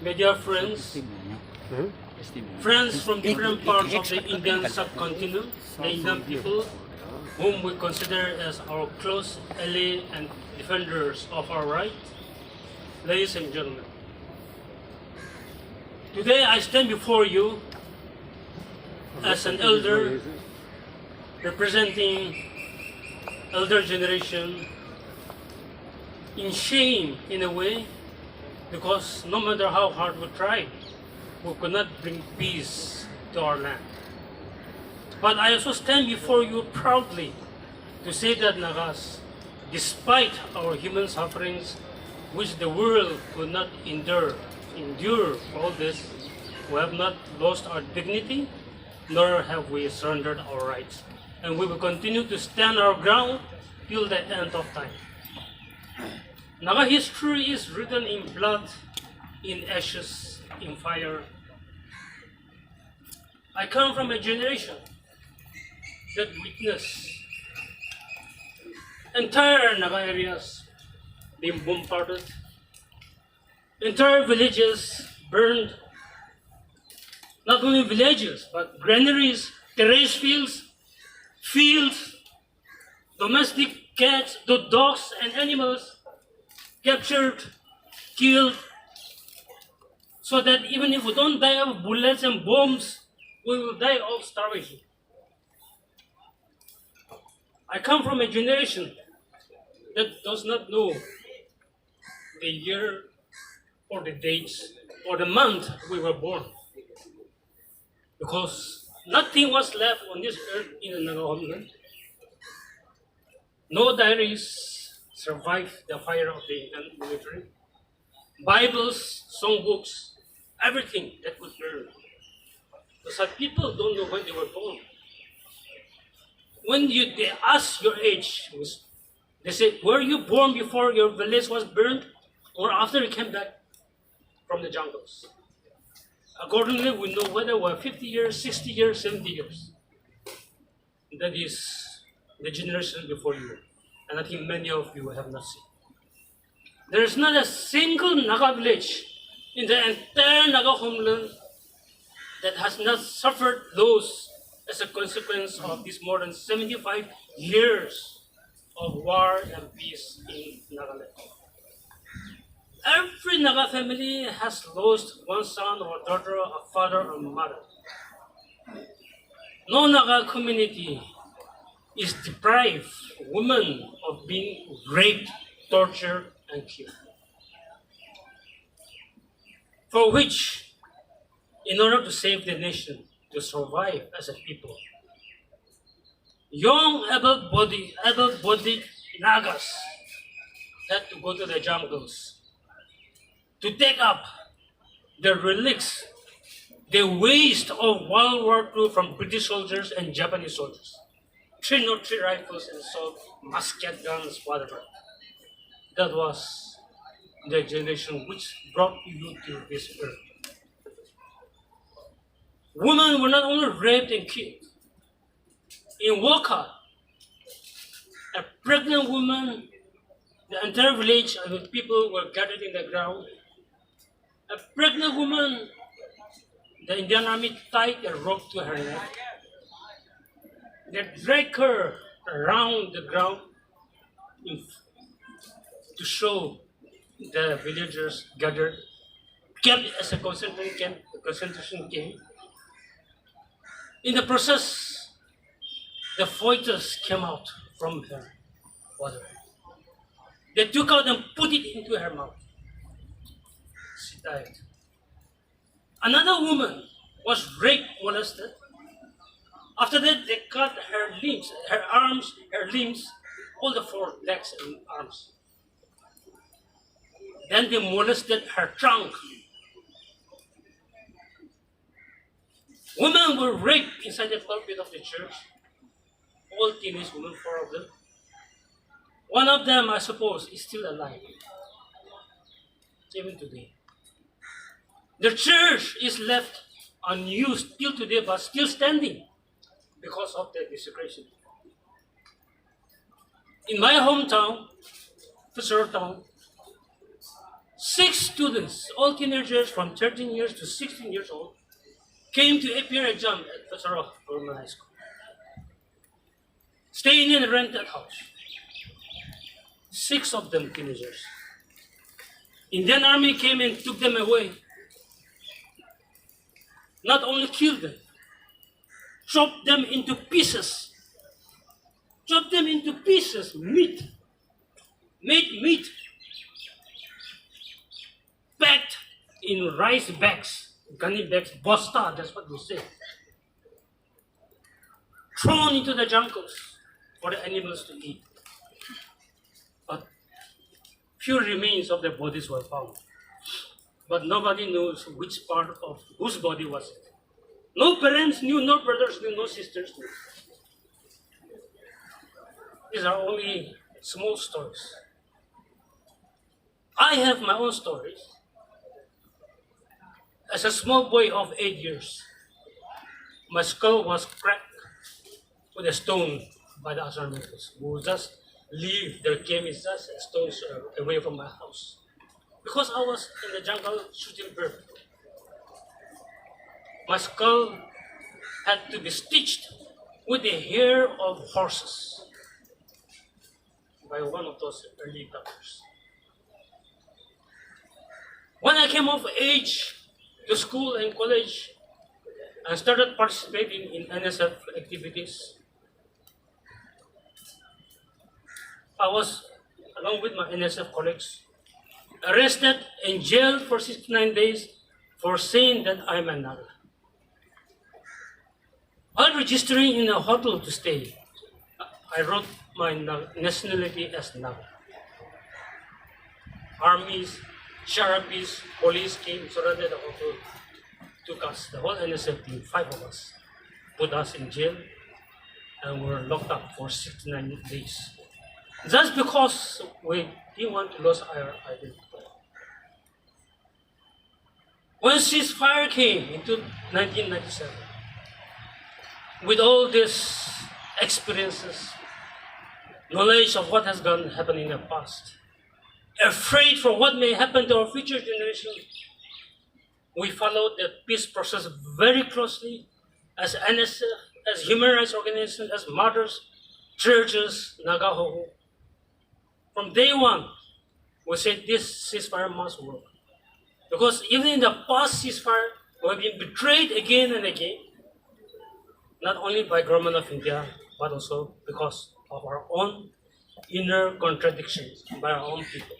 media friends, friends from different parts of the Indian subcontinent, the Indian people, whom we consider as our close ally and defenders of our right. Ladies and gentlemen, today I stand before you as an elder representing elder generation in shame in a way, because no matter how hard we tried, we could not bring peace to our land. But I also stand before you proudly to say that Nagas, despite our human sufferings, which the world could not endure for all this, we have not lost our dignity, nor have we surrendered our rights. And we will continue to stand our ground till the end of time. Naga history is written in blood, in ashes, in fire. I come from a generation that witnessed entire Naga areas being bombarded, entire villages burned, not only villages, but granaries, terrace fields, domestic cats, the dogs and animals captured, killed, so that even if we don't die of bullets and bombs, we will die of starvation. I come from a generation that does not know the year or the dates or the month we were born, because nothing was left on this earth in the Naga homeland. No diaries survived the fire of the Indian military. Bibles, songbooks, everything that would burn. Because people don't know when they were born. When they ask your age, they say, were you born before your village was burned or after you came back from the jungles? Accordingly, we know whether we're 50 years, 60 years, 70 years. That is the generation before you. And I think many of you have not seen. There is not a single Naga village in the entire Naga homeland that has not suffered those as a consequence of these more than 75 years of war and peace in Nagaland. Every Naga family has lost one son or daughter, a father or mother. No Naga community is deprived women of being raped, tortured, and killed. For which, in order to save the nation, to survive as a people, young able-bodied Nagas had to go to the jungles to take up the relics, the waste of World War II from British soldiers and Japanese soldiers. 303 rifles and so musket guns, whatever. That was the generation which brought you to this earth. Women were not only raped and killed. In Waka, a pregnant woman, the entire village and people were gathered in the ground. A pregnant woman, the Indian army tied a rope to her neck. They drag her around the ground to show the villagers gathered, kept as a concentration camp. In the process, the fetus came out from her water. They took out and put it into her mouth. She died. Another woman was raped, molested. After that, they cut her limbs, her arms, her limbs, all the four legs and arms. Then they molested her trunk. Women were raped inside the pulpit of the church. All teenage women, 4 of them. One of them, I suppose, is still alive, even today. The church is left unused till today, but still standing because of the desecration. In my hometown, Fisher Town, 6 students, all teenagers from 13 years to 16 years old, came to appear exam at Pasarok Government High School, staying in a rented house. 6 of them teenagers. Indian Army came and took them away. Not only killed them, chopped them into pieces. Chopped them into pieces, meat. Made meat. Packed in rice bags, gunny bags, bosta, that's what we say. Thrown into the jungles for the animals to eat. But few remains of their bodies were found. But nobody knows which part of whose body was it. No parents knew, no brothers knew, no sisters knew. These are only small stories. I have my own stories. As a small boy of 8 years, my skull was cracked with a stone by the Aadhunikers who just leave their camp is just a stone's away from my house. Because I was in the jungle shooting bird. My skull had to be stitched with the hair of horses by one of those early doctors. When I came of age to school and college and started participating in NSF activities, I was, along with my NSF colleagues, arrested and jailed for 69 days for saying that I'm a Naga. While registering in a hotel to stay, I wrote my nationality as Naga. Armies, Sharpies, police came, surrounded the hotel, took us, the whole NSF team, 5 of us, put us in jail, and were locked up for 69 days. Just because we didn't want to lose our identity. When ceasefire came into 1997, with all these experiences, knowledge of what has happened in the past, afraid for what may happen to our future generation, we followed the peace process very closely as NSF, as human rights organizations, as mothers, churches, Nagaho. From day one, we said this ceasefire must work. Because even in the past ceasefire, we have been betrayed again and again, not only by government of India, but also because of our own inner contradictions by our own people.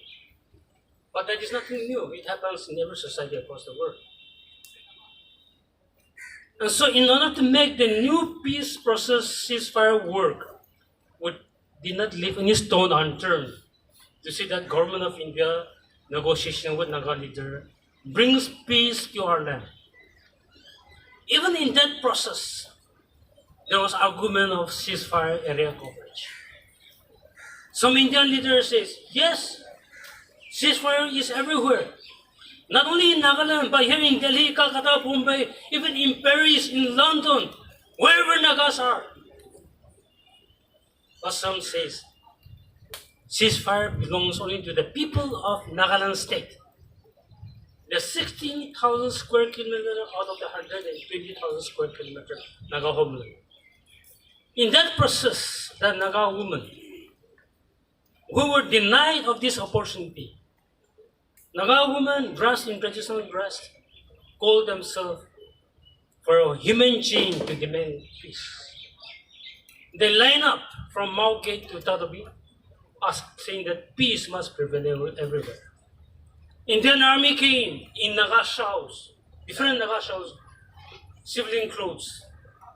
But that is nothing new. It happens in every society across the world. And so in order to make the new peace process ceasefire work, we did not leave any stone unturned to see that government of India, negotiation with Naga leader, brings peace to our land. Even in that process, there was argument of ceasefire area coverage. Some Indian leaders says, yes, ceasefire is everywhere. Not only in Nagaland, but here in Delhi, Calcutta, Bombay, even in Paris, in London, wherever Nagas are. But some says, ceasefire belongs only to the people of Nagaland state. The 16,000 square kilometers out of the 120,000 square kilometers Naga homeland. In that process, the Naga women who were denied of this opportunity, Naga women dressed in traditional dress called themselves for a human chain to demand peace. They line up from Mao Gate to Tadabi, saying that peace must prevail everywhere. Indian Army came in Naga shawls, different Naga shawls, civilian clothes,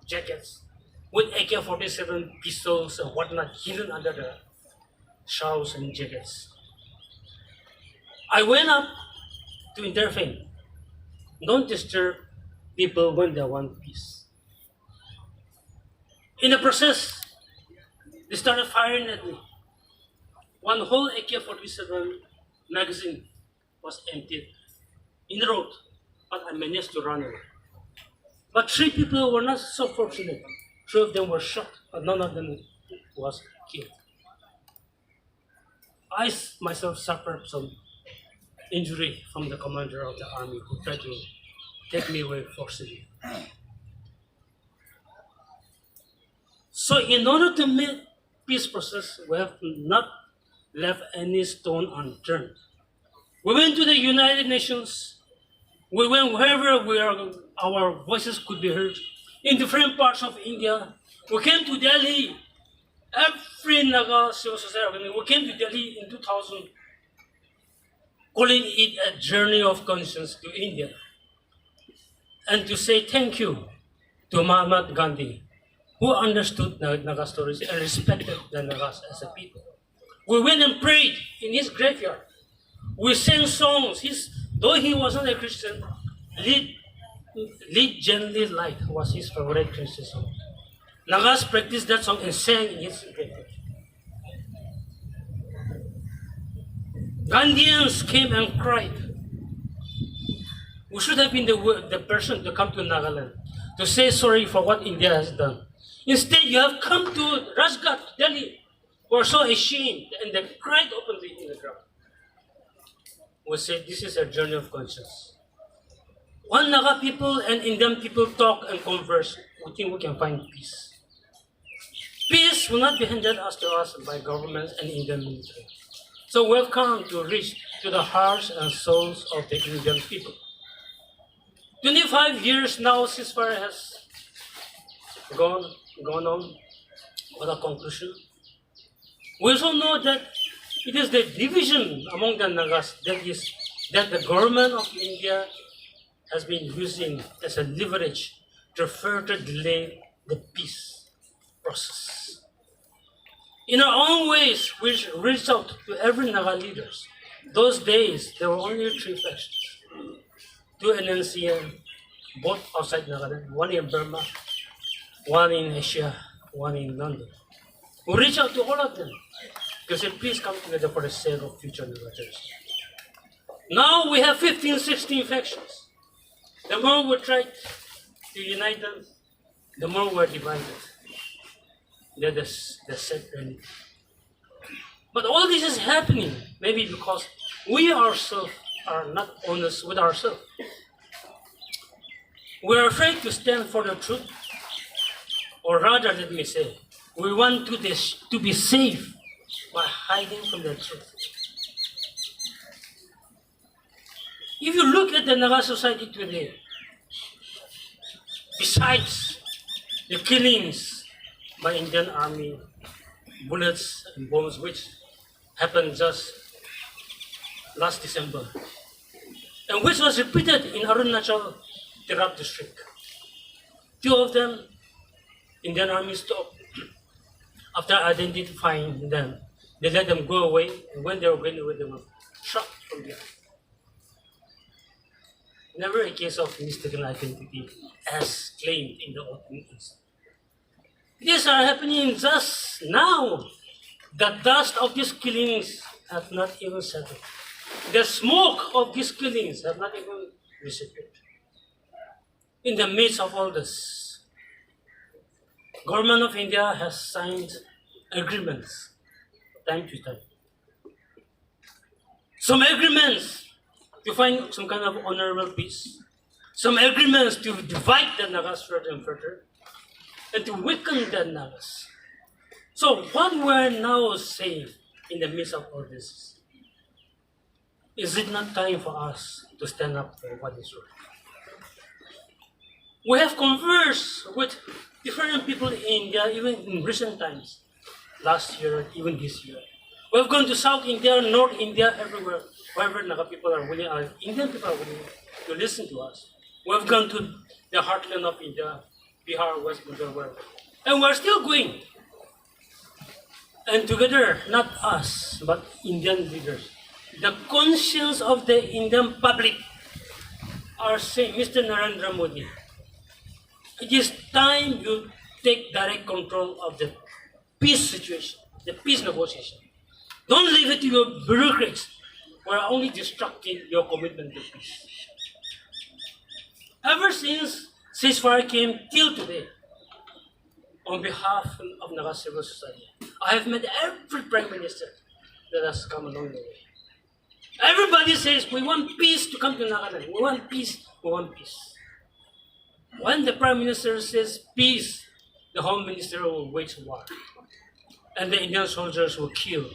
jackets, with AK-47 pistols and whatnot hidden under the shawls and jackets. I went up to intervene. Don't disturb people when they want peace. In the process, they started firing at me. One whole AK-47 magazine was emptied in the road, but I managed to run away. But 3 people were not so fortunate. 3 of them were shot, but none of them was killed. I myself suffered some injury from the commander of the army who tried to take me away forcibly. So in order to make peace process, we have not left any stone unturned. We went to the United Nations. We went wherever our voices could be heard. In different parts of India. We came to Delhi. Every Naga civil society, we came to Delhi in 2000, calling it a journey of conscience to India. And to say thank you to Mahatma Gandhi, who understood the Naga stories and respected the Nagas as a people. We went and prayed in his graveyard. We sang songs. Though he wasn't a Christian, Lead Gently Light was his favorite Christian song. Nagas practiced that song and sang in his graveyard. Gandhians came and cried. We should have been the person to come to Nagaland to say sorry for what India has done. Instead, you have come to Rajghat, Delhi. We are so ashamed, and they cried openly in the ground. We said, this is a journey of conscience. When Naga people and Indian people talk and converse, we think we can find peace. Peace will not be handed to us by governments and Indian military. So we have come to reach to the hearts and souls of the Indian people. 25 years now, ceasefire has gone on without conclusion. We also know that it is the division among the Nagas that the government of India has been using as a leverage to further delay the peace process. In our own ways, we reached out to every Naga leaders. Those days, there were only 3 factions. 2 NNCN, both outside Nagaland, 1 in Burma, 1 in Asia, 1 in London. We reached out to all of them to say, please come together for the sake of future Nagas. Now we have 15, 16 factions. The more we try to unite them, the more we're divided. That is the sad reality. But all this is happening maybe because we ourselves are not honest with ourselves. We're afraid to stand for the truth, or rather, let me say, we want to be safe by hiding from the truth. If you look at the Naga society today, besides the killings by Indian army, bullets and bombs, which happened just last December, and which was repeated in Arunachal Tirap district. 2 of them, Indian army stopped. After identifying them, they let them go away, and when they were going away, they were shot from behind. Never a case of mistaken identity as claimed in the open instance. These are happening just now. The dust of these killings have not even settled. The smoke of these killings have not even disappeared. In the midst of all this, Government of India has signed agreements time to time. Some agreements to find some kind of honorable peace. Some agreements to divide the Nagas further and further, and to weaken the Nagas. So what we're now saying in the midst of all this, is it not time for us to stand up for what is right? We have conversed with different people in India, even in recent times, last year, even this year. We have gone to South India, North India, everywhere, wherever Naga people are willing, Indian people are willing to listen to us. We have gone to the heartland of India, Bihar, West Bengal, wherever. And we're still going. And together, not us, but Indian leaders, the conscience of the Indian public are saying, Mr. Narendra Modi, it is time you take direct control of the peace situation, the peace negotiation. Don't leave it to your bureaucrats who are only destructing your commitment to peace. Ever since ceasefire came till today, on behalf of Naga civil society, I have met every prime minister that has come along the way. Everybody says we want peace to come to Nagaland. We want peace. We want peace. When the Prime Minister says peace, the Home Minister will wage war. And the Indian soldiers will kill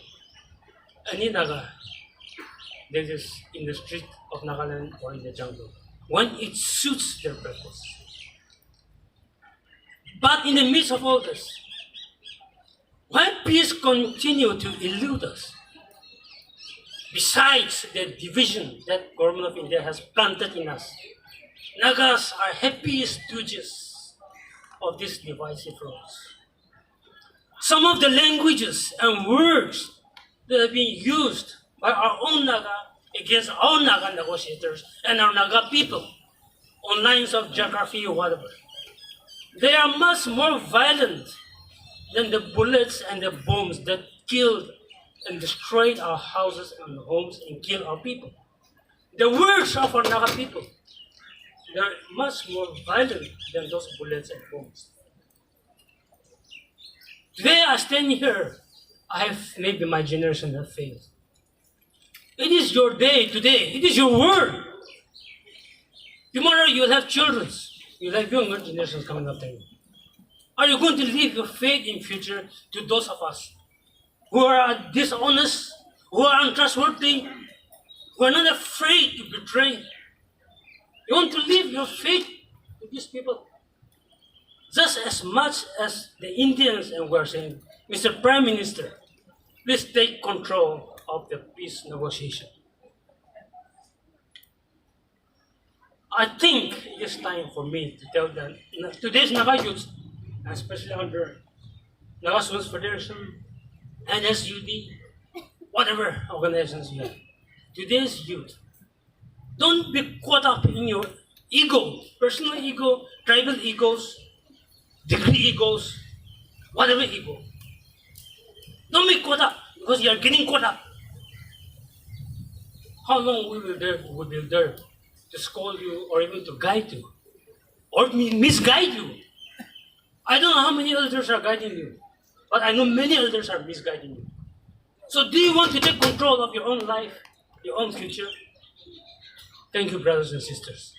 any Naga that is in the street of Nagaland or in the jungle when it suits their purpose. But in the midst of all this, when peace continues to elude us, besides the division that government of India has planted in us, Nagas are happy stooges of these divisive rules. Some of the languages and words that have been used by our own Naga against our Naga negotiators and our Naga people on lines of geography or whatever, they are much more violent than the bullets and the bombs that killed and destroyed our houses and homes and killed our people. The words of our Naga people, they are much more violent than those bullets and bombs. Today I stand here, I have maybe my generation have failed. It is your day today, it is your word. Tomorrow you will have children, you will have younger generations coming after you. Are you going to leave your faith in future to those of us who are dishonest, who are untrustworthy, who are not afraid to betray? You want to leave your faith to these people? Just as much as the Indians and we're saying, Mr. Prime Minister, please take control of the peace negotiation. I think it is time for me to tell them, today's Naga youth, especially under Naga Students Federation, NSUD, whatever organizations you have, today's youth, don't be caught up in your ego, personal ego, tribal egos, degree egos, whatever ego. Don't be caught up because you are getting caught up. How long will we dare to scold you or even to guide you or misguide you? I don't know how many elders are guiding you, but I know many elders are misguiding you. So do you want to take control of your own life, your own future? Thank you, brothers and sisters.